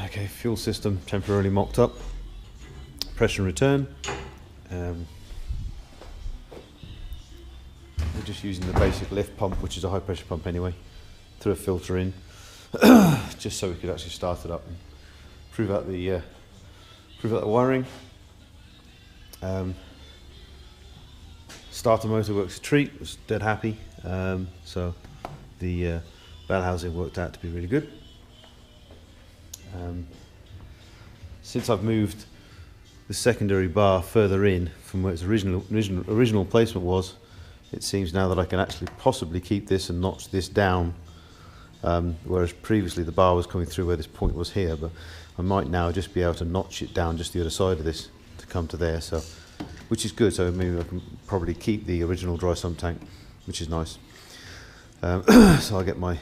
Okay, fuel system temporarily mocked up. Pressure and return. We're just using the basic lift pump, which is a high pressure pump anyway. Threw a filter in, just so we could actually start it up and prove out the wiring. Starter motor works a treat. Was dead happy. So the bell housing worked out to be really good. Since I've moved the secondary bar further in from where its original placement was, it seems now that I can actually possibly keep this and notch this down, whereas previously the bar was coming through where this point was here, but I might now just be able to notch it down just the other side of this to come to there, so which is good. So maybe I can probably keep the original dry sump tank, which is nice. So I'll get my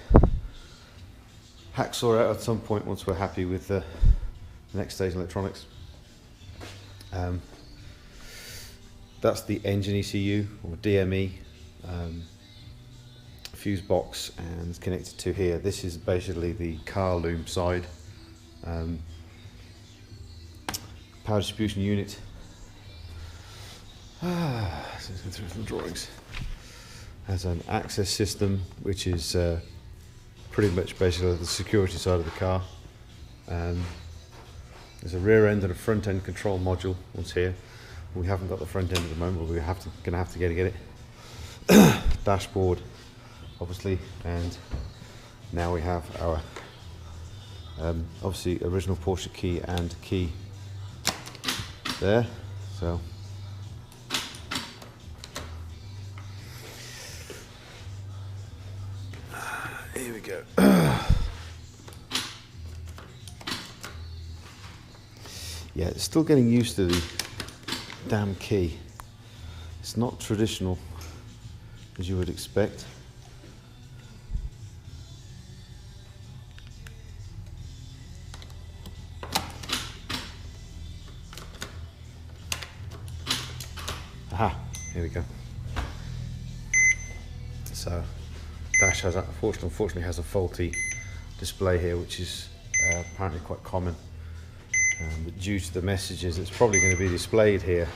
hacksaw out at some point once we're happy with the next stage electronics. That's the engine ECU or DME fuse box, and it's connected to here. This is basically the car loom side. Power distribution unit. So let's go through some drawings. Has an access system, which is pretty much basically the security side of the car. There's a rear end and a front end control module. One's here. We haven't got the front end at the moment, but we're gonna have to get it. Dashboard, obviously, and now we have our obviously original Porsche key and key there. So here we go. Yeah, it's still getting used to the damn key. It's not traditional as you would expect. Aha, here we go. So dash has unfortunately has a faulty display here, which is apparently quite common. But due to the messages, it's probably going to be displayed here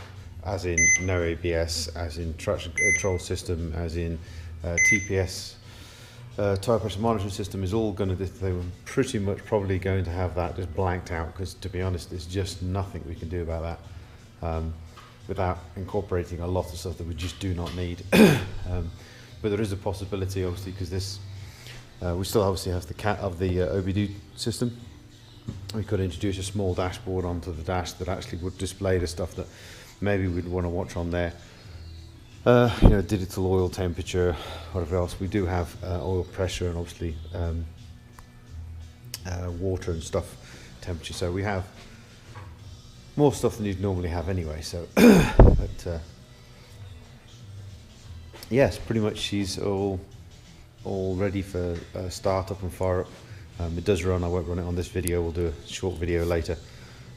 as in no ABS, as in traction control system, as in TPS, tyre pressure monitoring system is all going to, they were pretty much probably going to have that just blanked out, because to be honest, there's just nothing we can do about that without incorporating a lot of stuff that we just do not need. But there is a possibility, obviously, because this, we still obviously have the OBD system. We could introduce a small dashboard onto the dash that actually would display the stuff that maybe we'd want to watch on there. You know, digital oil temperature, whatever else. We do have oil pressure and obviously water and stuff temperature. So we have more stuff than you'd normally have anyway. So, but yes, pretty much she's all ready for start up and fire up. It does run. I won't run it on this video. We'll do a short video later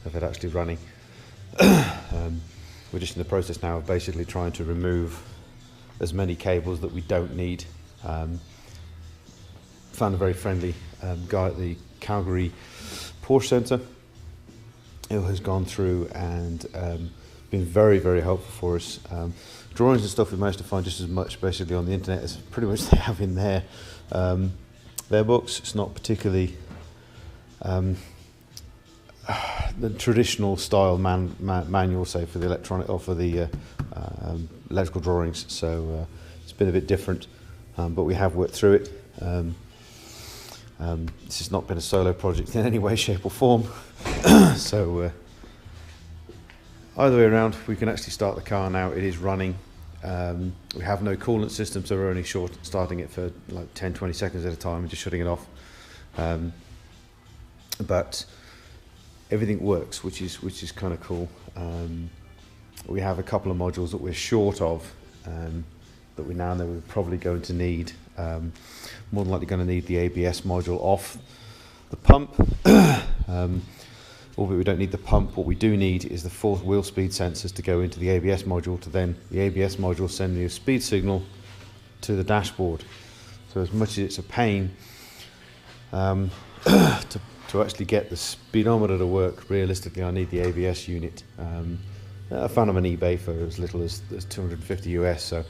of it actually running. We're just in the process now of basically trying to remove as many cables that we don't need. Found a very friendly guy at the Calgary Porsche Centre who has gone through and been very, very helpful for us. Drawings and stuff we managed to find just as much basically on the internet as pretty much they have in their books. It's not particularly the traditional style manual, say, for the electronic or for the electrical drawings. So it's been a bit different, but we have worked through it. This has not been a solo project in any way, shape, or form. So either way around, we can actually start the car now. It is running. We have no coolant system, so we're only starting it for like 10-20 seconds at a time and just shutting it off. But everything works, which is kind of cool. We have a couple of modules that we're short of that we now know we're probably going to need. More than likely going to need the ABS module off the pump. Albeit we don't need the pump. What we do need is the 4 wheel speed sensors to go into the ABS module, to then the ABS module send you a speed signal to the dashboard. So as much as it's a pain to to actually get the speedometer to work, realistically I need the ABS unit. I found them on eBay for as little as 250 US, so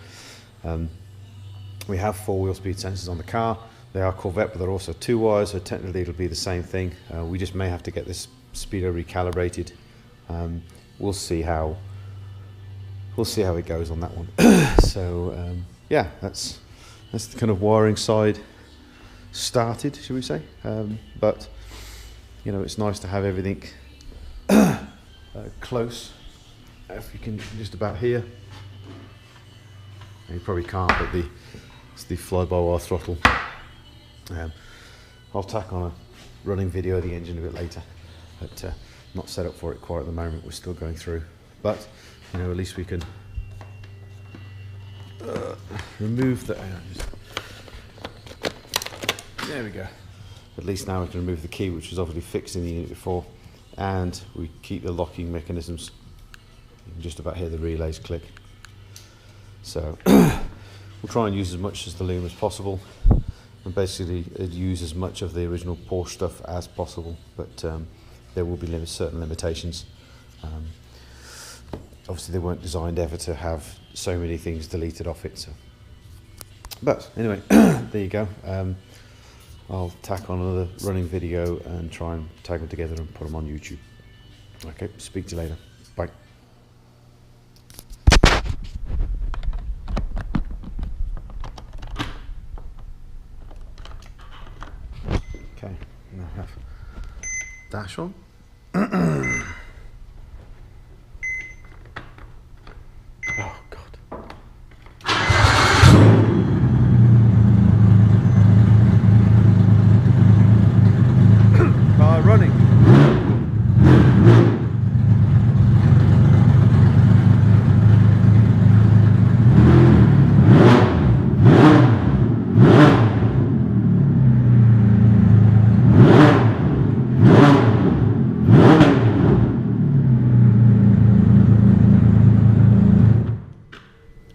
we have 4-wheel speed sensors on the car. They are Corvette, but they're also 2 wires, so technically it'll be the same thing. We just may have to get this speedo recalibrated. We'll see how it goes on that one. So yeah, that's the kind of wiring side started, should we say? But you know, it's nice to have everything close. If you can just about hear, you probably can't, but it's the fly-by-wire throttle. I'll tack on a running video of the engine a bit later, but not set up for it quite at the moment. We're still going through, but you know, at least we can remove the. There we go. At least now we can remove the key, which was obviously fixed in the unit before, and we keep the locking mechanisms. You can just about hear the relays click. So we'll try and use as much as the Loom as possible, and basically use as much of the original Porsche stuff as possible, but there will be certain limitations. Obviously they weren't designed ever to have so many things deleted off it. So. But anyway, there you go. I'll tack on another running video and try and tag them together and put them on YouTube. Okay, speak to you later. Bye. Okay, now I have dash on. Oh God. Car running.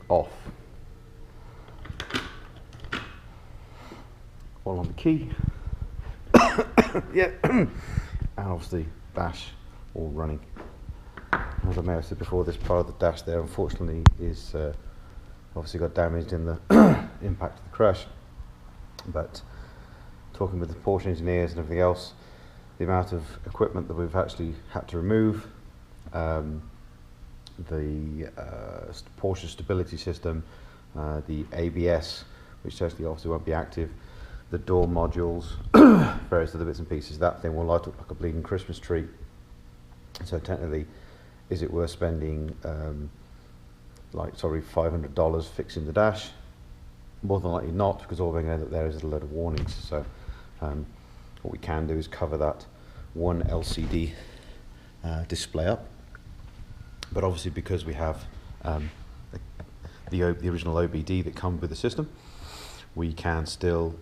Off. All on the key. Yeah. And obviously dash all running. As I may have said before, this part of the dash there unfortunately is obviously got damaged in the impact of the crash. But talking with the Porsche engineers and everything else, the amount of equipment that we've actually had to remove, the Porsche stability system, the ABS, which actually obviously won't be active, the door modules, various other bits and pieces. That thing will light up like a bleeding Christmas tree. So technically, is it worth spending $500 fixing the dash? More than likely not, because all we're going to end up there is a load of warnings. So what we can do is cover that one LCD display up. But obviously, because we have the original OBD that comes with the system, we can still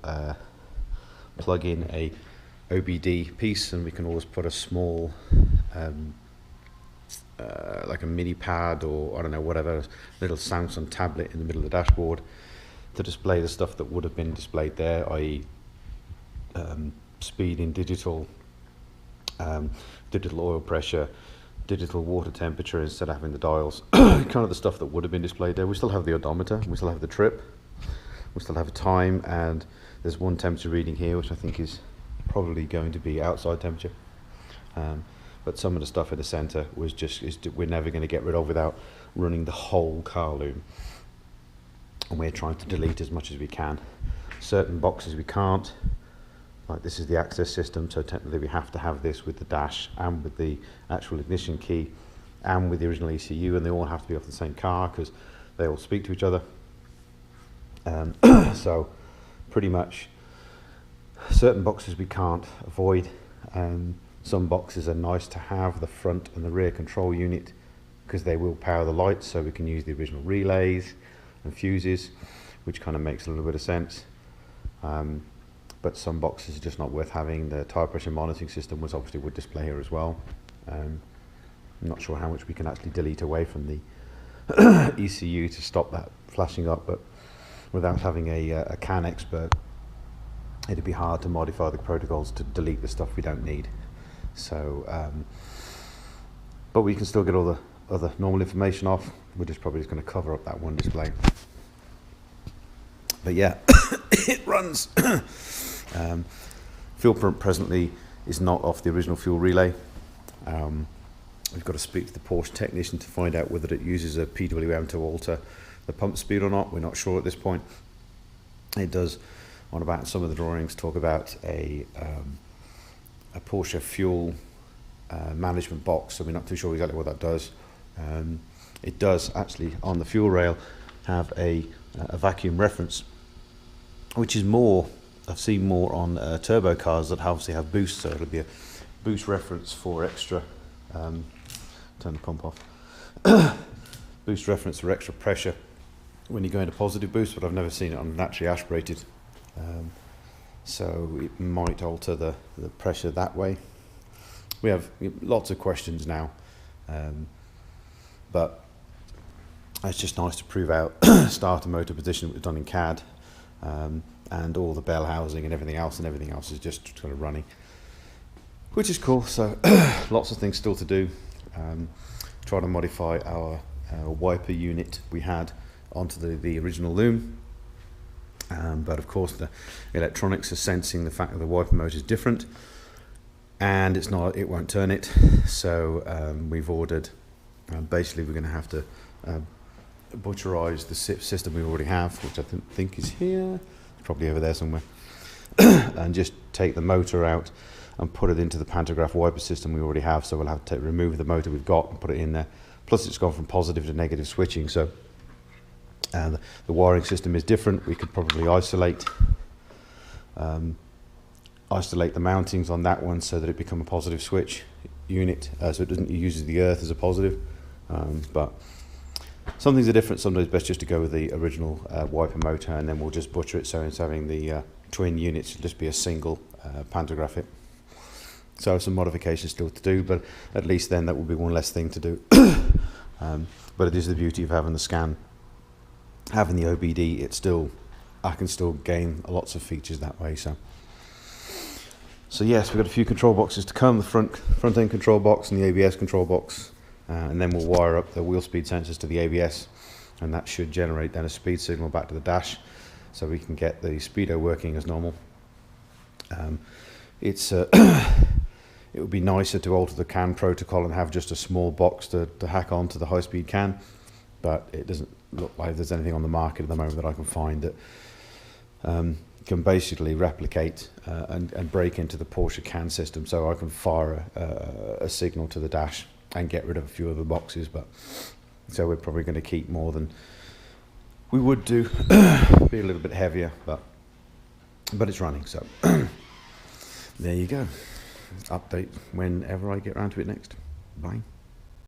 plug in a OBD piece, and we can always put a small like a mini pad, or I don't know, whatever, little Samsung tablet in the middle of the dashboard to display the stuff that would have been displayed there, i.e. speed in digital, digital oil pressure, digital water temperature, instead of having the dials. Kind of the stuff that would have been displayed there. We still have the odometer, we still have the trip, we still have a time, and there's one temperature reading here which I think is probably going to be outside temperature. But some of the stuff in the center was we're never going to get rid of without running the whole car loom, and we're trying to delete as much as we can. Certain boxes we can't, like this is the access system, so technically we have to have this with the dash and with the actual ignition key and with the original ECU, and they all have to be off the same car because they all speak to each other. So pretty much certain boxes we can't avoid. Some boxes are nice to have, the front and the rear control unit, because they will power the lights, so we can use the original relays and fuses, which kind of makes a little bit of sense. But some boxes are just not worth having. The tire pressure monitoring system was obviously would display here as well. I'm not sure how much we can actually delete away from the ECU to stop that flashing up, but without having a CAN expert it'd be hard to modify the protocols to delete the stuff we don't need. So, but we can still get all the other normal information off. We're just probably just going to cover up that one display. But yeah, it runs. Fuel pump presently is not off the original fuel relay. We've got to speak to the Porsche technician to find out whether it uses a PWM to alter the pump speed or not. We're not sure at this point. It does, on about some of the drawings, talk about a Porsche fuel management box, so we're not too sure exactly what that does. It does actually, on the fuel rail, have a vacuum reference, which is more, I've seen more on turbo cars that obviously have boost, so it'll be a boost reference for extra, turn the pump off, boost reference for extra pressure when you go into positive boost, but I've never seen it on naturally aspirated. So it might alter the pressure that way. We have lots of questions now, but it's just nice to prove out starter motor position that was done in CAD, and all the bell housing and everything else is just kind of running, which is cool. So lots of things still to do. Try to modify our wiper unit we had onto the original Loom, but of course the electronics are sensing the fact that the wiper motor is different, and it won't turn it. So we've ordered, basically we're going to have to butcherize the system we already have, which I think is here, probably over there somewhere, and just take the motor out and put it into the pantograph wiper system we already have. So we'll have to remove the motor we've got and put it in there. Plus it's gone from positive to negative switching, so the wiring system is different. We could probably isolate the mountings on that one so that it become a positive switch unit, so it uses the earth as a positive. But some things are different. Sometimes it's best just to go with the original wiper motor, and then we'll just butcher it, so instead of having the twin units, it'll just be a single pantograph it. So some modifications still to do, but at least then that will be one less thing to do. But it is the beauty of having the scan, having the OBD. I can still gain lots of features that way. So yes, we've got a few control boxes to come. The front end control box and the ABS control box, and then we'll wire up the wheel speed sensors to the ABS, and that should generate then a speed signal back to the dash, so we can get the speedo working as normal. It would be nicer to alter the CAN protocol and have just a small box to hack onto the high-speed CAN, but it doesn't look like there's anything on the market at the moment that I can find that can basically replicate and break into the Porsche CAN system, so I can fire a signal to the dash and get rid of a few other boxes. But so we're probably going to keep more than we would do, be a little bit heavier, but it's running. So there you go. Update whenever I get around to it next. Bye.